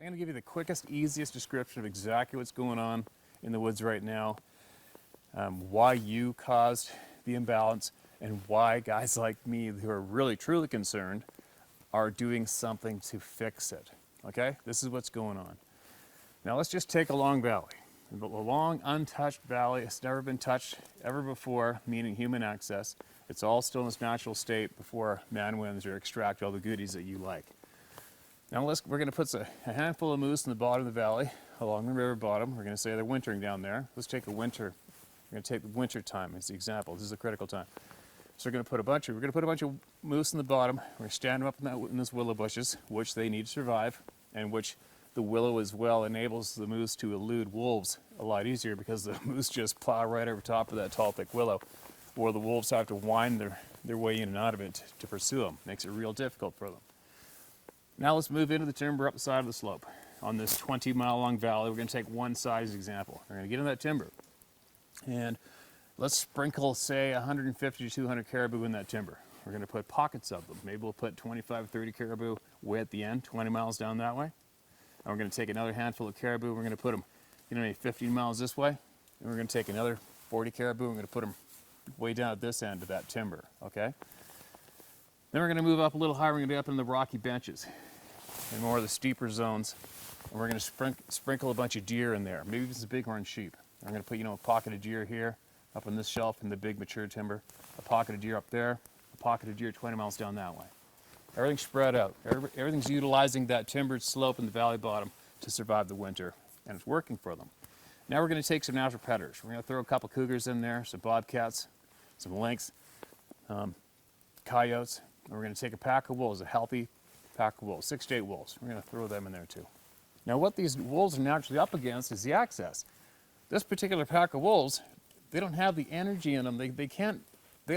I'm going to give you the quickest, easiest description of exactly what's going on in the woods right now, why you caused the imbalance, and why guys like me who are really truly concerned are doing something to fix it. Okay? This is what's going on. Now let's just take a long valley. A long, untouched valley. It's never been touched ever before, meaning human access. It's all still in its natural state before man wins or extract all the goodies that you like. Now we're going to put a handful of moose in the bottom of the valley, along the river bottom. We're going to say they're wintering down there. Let's take a winter. We're going to take the winter time as the example. This is a critical time. So we're going to put a bunch of moose in the bottom. We're going to stand them up in those willow bushes, which they need to survive, and which the willow as well enables the moose to elude wolves a lot easier, because the moose just plow right over top of that tall, thick willow, or the wolves have to wind their way in and out of it to pursue them. Makes it real difficult for them. Now let's move into the timber up the side of the slope. On this 20-mile-long valley, we're going to take one size example. We're going to get in that timber, and let's sprinkle, say, 150 to 200 caribou in that timber. We're going to put pockets of them. Maybe we'll put 25, 30 caribou way at the end, 20 miles down that way. And we're going to take another handful of caribou. We're going to put them, 15 miles this way. And we're going to take another 40 caribou. We're going to put them way down at this end of that timber, okay? Then we're going to move up a little higher. We're going to be up in the rocky benches and more of the steeper zones. And we're going to sprinkle a bunch of deer in there. Maybe it's a bighorn sheep. I'm going to put, a pocket of deer here, up on this shelf in the big mature timber, a pocket of deer up there, a pocket of deer 20 miles down that way. Everything's spread out. Everything's utilizing that timbered slope in the valley bottom to survive the winter, and it's working for them. Now we're going to take some natural predators. We're going to throw a couple cougars in there, some bobcats, some lynx, coyotes, and we're going to take a pack of wolves, a healthy pack of wolves, 6 to 8 wolves. We're going to throw them in there too. Now what these wolves are naturally up against is the access. This particular pack of wolves, they don't have the energy in them. They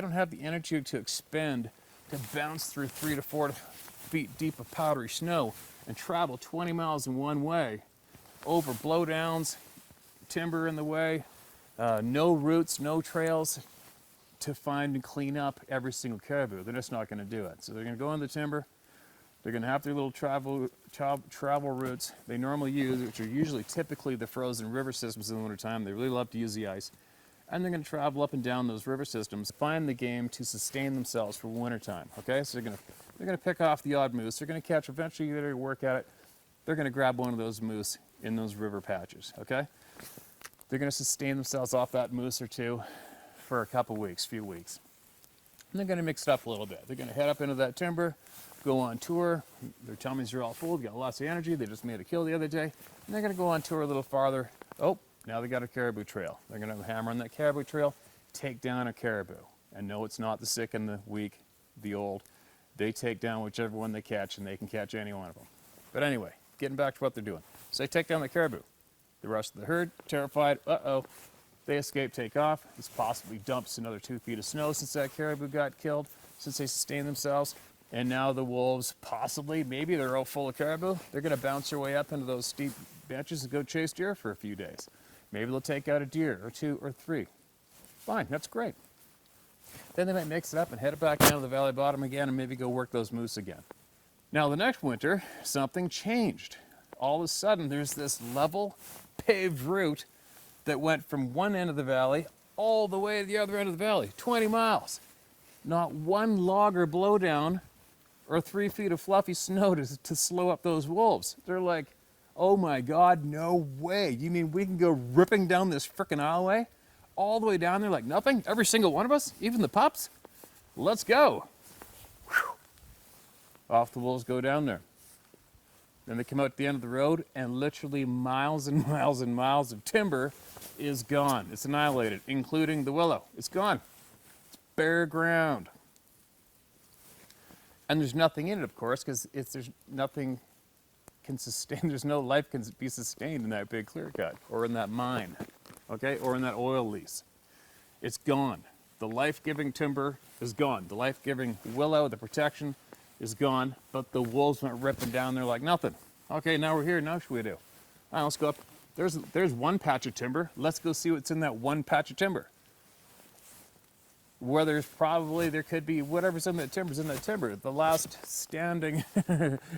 don't have the energy to expend, to bounce through 3 to 4 feet deep of powdery snow and travel 20 miles in one way over blowdowns, timber in the way, no routes, no trails to find and clean up every single caribou. They're just not going to do it. So they're going to go in the timber. They're going to have their little travel routes they normally use, which are typically the frozen river systems in the wintertime. They really love to use the ice. And they're going to travel up and down those river systems, find the game to sustain themselves for wintertime. Okay, so they're going to pick off the odd moose. They're going to catch, eventually they're going to work at it. They're going to grab one of those moose in those river patches. Okay, they're going to sustain themselves off that moose or two for a couple weeks, few weeks. And they're going to mix it up a little bit. They're going to head up into that timber, go on tour. Their tummies are all full, they've got lots of energy. They just made a kill the other day. And they're going to go on tour a little farther. Oh, now they got a caribou trail. They're going to hammer on that caribou trail, take down a caribou. And no, it's not the sick and the weak, the old. They take down whichever one they catch, and they can catch any one of them. But anyway, getting back to what they're doing. So they take down the caribou. The rest of the herd, terrified, uh-oh. They escape, take off. This possibly dumps another 2 feet of snow since that caribou got killed, since they sustained themselves. And now the wolves, possibly, maybe they're all full of caribou. They're going to bounce their way up into those steep benches and go chase deer for a few days. Maybe they'll take out a deer or 2 or 3. Fine, that's great. Then they might mix it up and head it back down to the valley bottom again and maybe go work those moose again. Now the next winter, something changed. All of a sudden, there's this level, paved route that went from one end of the valley all the way to the other end of the valley, 20 miles. Not one log or blowdown or 3 feet of fluffy snow to slow up those wolves. They're like, oh my God, no way. You mean we can go ripping down this frickin' aisleway all the way down there like nothing? Every single one of us, even the pups? Let's go. Whew. Off the wolves go down there. Then they come out at the end of the road, and literally miles and miles and miles of timber is gone. It's annihilated, including the willow. It's gone. It's bare ground. And there's nothing in it, of course, because there's nothing can sustain. There's no life can be sustained in that big clear cut, or in that mine, okay, or in that oil lease. It's gone. The life-giving timber is gone. The life-giving willow, the protection, is gone, but the wolves went ripping down there like nothing. Okay, now we're here. Now what should we do? All right, let's go up. There's one patch of timber. Let's go see what's in that one patch of timber. Where there could be whatever's in that timber. The last standing,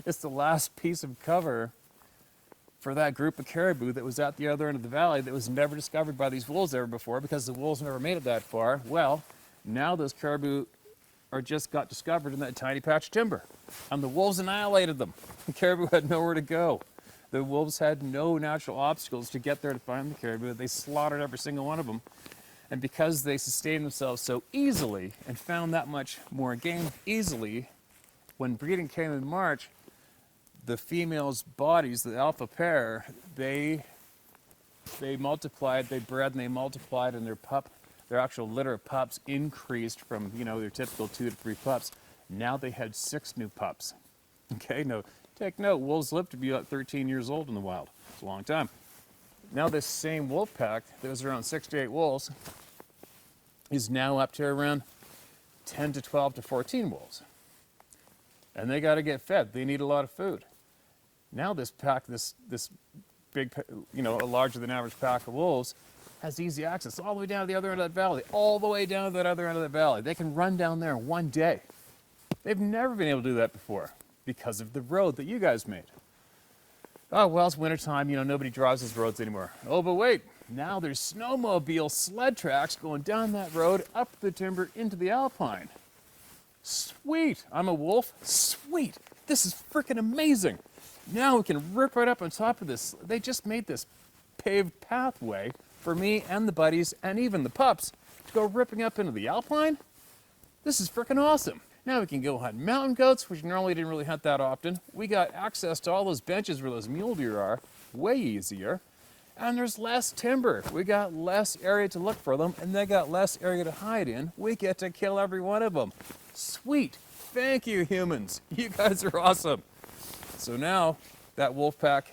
it's the last piece of cover for that group of caribou that was at the other end of the valley that was never discovered by these wolves ever before because the wolves never made it that far. Well, now those caribou are just got discovered in that tiny patch of timber. And the wolves annihilated them. The caribou had nowhere to go. The wolves had no natural obstacles to get there to find the caribou. They slaughtered every single one of them. And because they sustained themselves so easily and found that much more game easily, when breeding came in March, the females' bodies, the alpha pair, they multiplied, they bred and they multiplied, and their actual litter of pups increased from, their typical 2 to 3 pups. Now they had 6 new pups. Okay, no, take note, wolves live to be about 13 years old in the wild. It's a long time. Now this same wolf pack that was around 6 to 8 wolves is now up to around 10 to 12 to 14 wolves. And they got to get fed. They need a lot of food. Now this pack, this big, a larger than average pack of wolves, has easy access all the way down to the other end of that valley, all the way down to that other end of the valley. They can run down there in one day. They've never been able to do that before because of the road that you guys made. Oh, well, it's wintertime, nobody drives those roads anymore. Oh, but wait, now there's snowmobile sled tracks going down that road, up the timber, into the alpine. Sweet, I'm a wolf, sweet. This is freaking amazing. Now we can rip right up on top of this. They just made this paved pathway for me and the buddies and even the pups to go ripping up into the alpine. This is freaking awesome. Now we can go hunt mountain goats, which normally didn't really hunt that often. We got access to all those benches where those mule deer are, way easier. And there's less timber. We got less area to look for them, and they got less area to hide in. We get to kill every one of them. Sweet. Thank you, humans. You guys are awesome. So now that wolf pack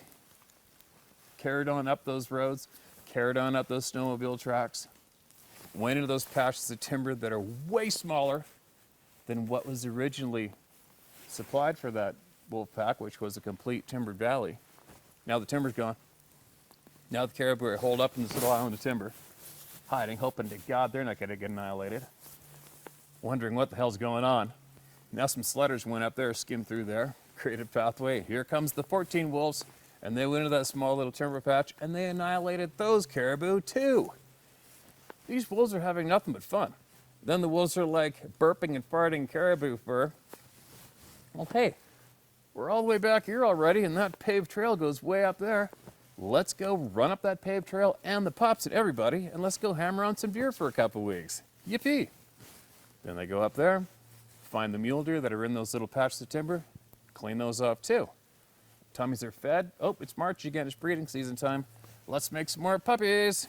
carried on up those roads, carried on up those snowmobile tracks, went into those patches of timber that are way smaller than what was originally supplied for that wolf pack, which was a complete timbered valley. Now the timber's gone. Now the caribou are holed up in this little island of timber, hiding, hoping to God they're not going to get annihilated, wondering what the hell's going on. Now some sledders went up there, skimmed through there, created a pathway. Here comes the 14 wolves, and they went into that small little timber patch, and they annihilated those caribou too. These wolves are having nothing but fun. Then the wolves are like burping and farting caribou fur. Well, hey, we're all the way back here already, and that paved trail goes way up there. Let's go run up that paved trail and the pups and everybody, and let's go hammer on some deer for a couple weeks. Yippee! Then they go up there, find the mule deer that are in those little patches of timber, clean those off too. Tummies are fed. Oh, it's March again, it's breeding season time. Let's make some more puppies.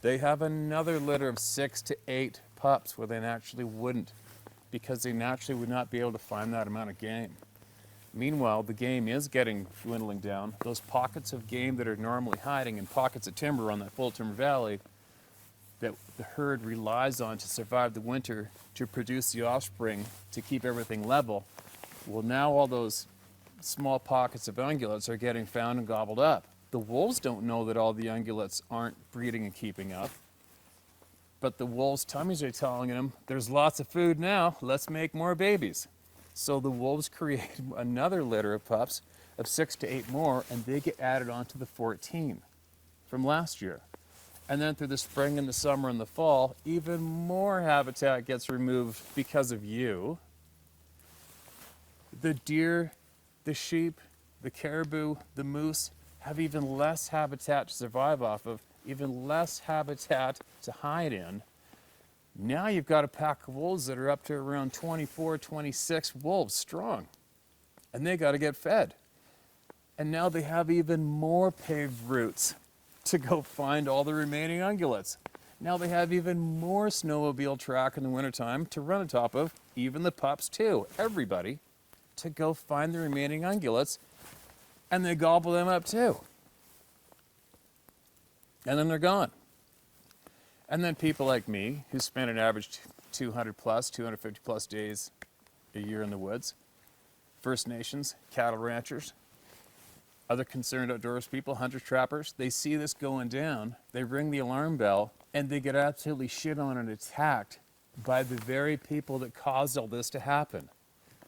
They have another litter of 6 to 8 pups where they naturally wouldn't, because they naturally would not be able to find that amount of game. Meanwhile, the game is dwindling down. Those pockets of game that are normally hiding in pockets of timber on that full timber valley that the herd relies on to survive the winter to produce the offspring to keep everything level, well, now all those small pockets of ungulates are getting found and gobbled up. The wolves don't know that all the ungulates aren't breeding and keeping up, but the wolves' tummies are telling them, there's lots of food now, let's make more babies. So the wolves create another litter of pups of 6 to 8 more, and they get added onto the 14 from last year. And then through the spring and the summer and the fall, even more habitat gets removed because of you. The deer, the sheep, the caribou, the moose have even less habitat to survive off of, even less habitat to hide in. Now you've got a pack of wolves that are up to around 24, 26 wolves strong, and they got to get fed. And now they have even more paved routes to go find all the remaining ungulates. Now they have even more snowmobile track in the wintertime to run on top of, even the pups too, everybody, to go find the remaining ungulates, and they gobble them up too. And then they're gone. And then people like me, who spend an average 200 plus, 250 plus days a year in the woods, First Nations, cattle ranchers, other concerned outdoors people, hunters, trappers, they see this going down, they ring the alarm bell, and they get absolutely shit on and attacked by the very people that caused all this to happen.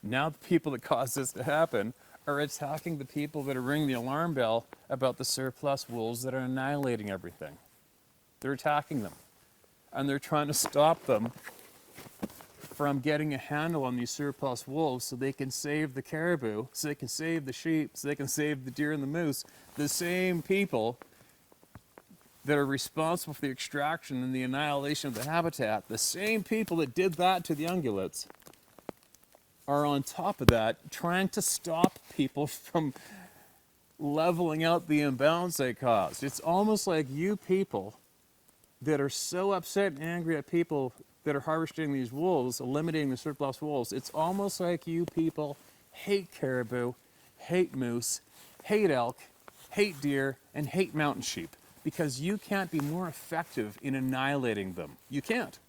Now the people that caused this to happen are attacking the people that are ringing the alarm bell about the surplus wolves that are annihilating everything. They're attacking them. And they're trying to stop them from getting a handle on these surplus wolves so they can save the caribou, so they can save the sheep, so they can save the deer and the moose. The same people that are responsible for the extraction and the annihilation of the habitat, the same people that did that to the ungulates, are on top of that trying to stop people from leveling out the imbalance they caused. It's almost like you people that are so upset and angry at people that are harvesting these wolves, eliminating the surplus wolves, it's almost like you people hate caribou, hate moose, hate elk, hate deer, and hate mountain sheep because you can't be more effective in annihilating them. You can't.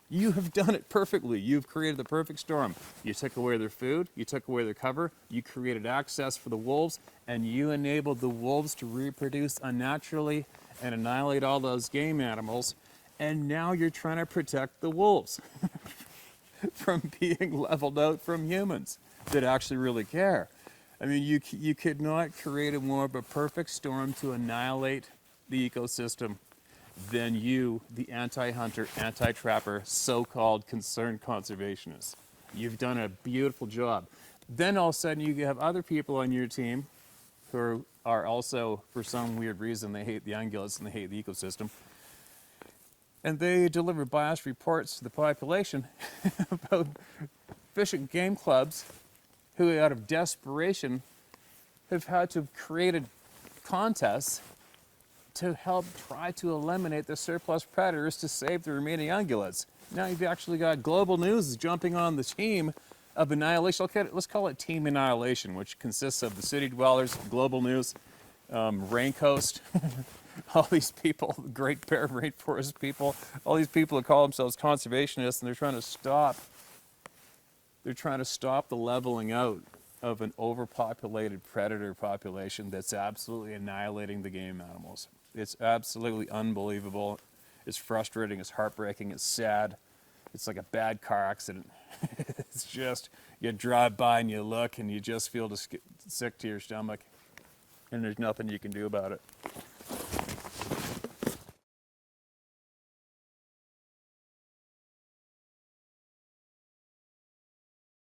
You have done it perfectly. You've created the perfect storm. You took away their food, you took away their cover, you created access for the wolves, and you enabled the wolves to reproduce unnaturally and annihilate all those game animals. And now you're trying to protect the wolves from being leveled out from humans that actually really care. I mean, you could not create a more of a perfect storm to annihilate the ecosystem than you, the anti-hunter, anti-trapper, so-called concerned conservationist. You've done a beautiful job. Then all of a sudden you have other people on your team who are also, for some weird reason, they hate the ungulates and they hate the ecosystem. And they deliver biased reports to the population about fish and game clubs who, out of desperation, have had to create contests to help try to eliminate the surplus predators to save the remaining ungulates. Now you've actually got global news jumping on the team of annihilation. Let's call it Team Annihilation, which consists of the city dwellers, global news, Raincoast, all these people, Great Bear Rainforest people, all these people that call themselves conservationists, and they're trying to stop the leveling out of an overpopulated predator population that's absolutely annihilating the game animals. It's absolutely unbelievable. It's frustrating, it's heartbreaking, it's sad. It's like a bad car accident. It's just, you drive by and you look and you just feel sick to your stomach, and there's nothing you can do about it.